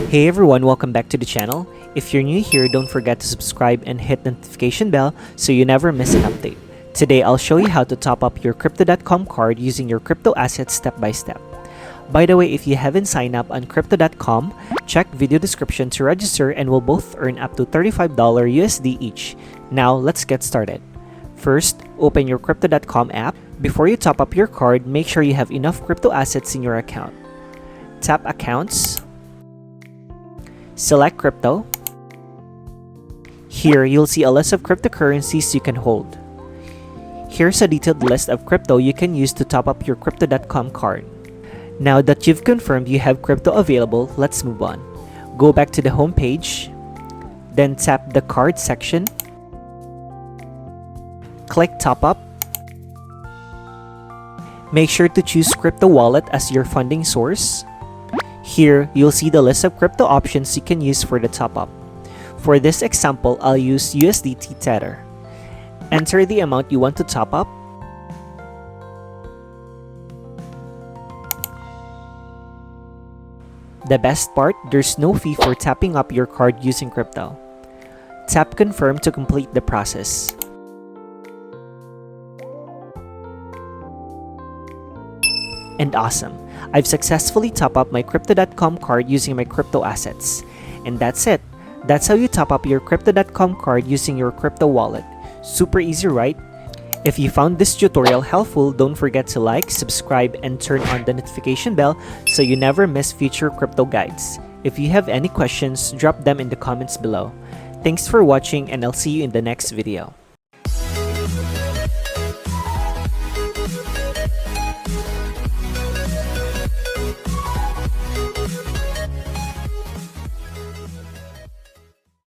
Hey everyone, welcome back to the channel. If you're new here, don't forget to subscribe and hit the notification bell so you never miss an update. Today, I'll show you how to top up your Crypto.com card using your crypto assets step by step. By the way, if you haven't signed up on Crypto.com, check video description to register and we'll both earn up to $35 USD each. Now, let's get started. First, open your Crypto.com app. Before you top up your card, make sure you have enough crypto assets in your account. Tap Accounts. Select Crypto. Here, you'll see a list of cryptocurrencies you can hold. Here's a detailed list of crypto you can use to top up your Crypto.com card. Now that you've confirmed you have crypto available, let's move on. Go back to the home page, then tap the card section. Click Top Up. Make sure to choose Crypto Wallet as your funding source. Here, you'll see the list of crypto options you can use for the top-up. For this example, I'll use USDT Tether. Enter the amount you want to top up. The best part, there's no fee for tapping up your card using crypto. Tap Confirm to complete the process. And awesome! I've successfully topped up my Crypto.com card using my crypto assets. And that's it. That's how you top up your Crypto.com card using your crypto wallet. Super easy, right? If you found this tutorial helpful, don't forget to like, subscribe, and turn on the notification bell so you never miss future crypto guides. If you have any questions, drop them in the comments below. Thanks for watching and I'll see you in the next video.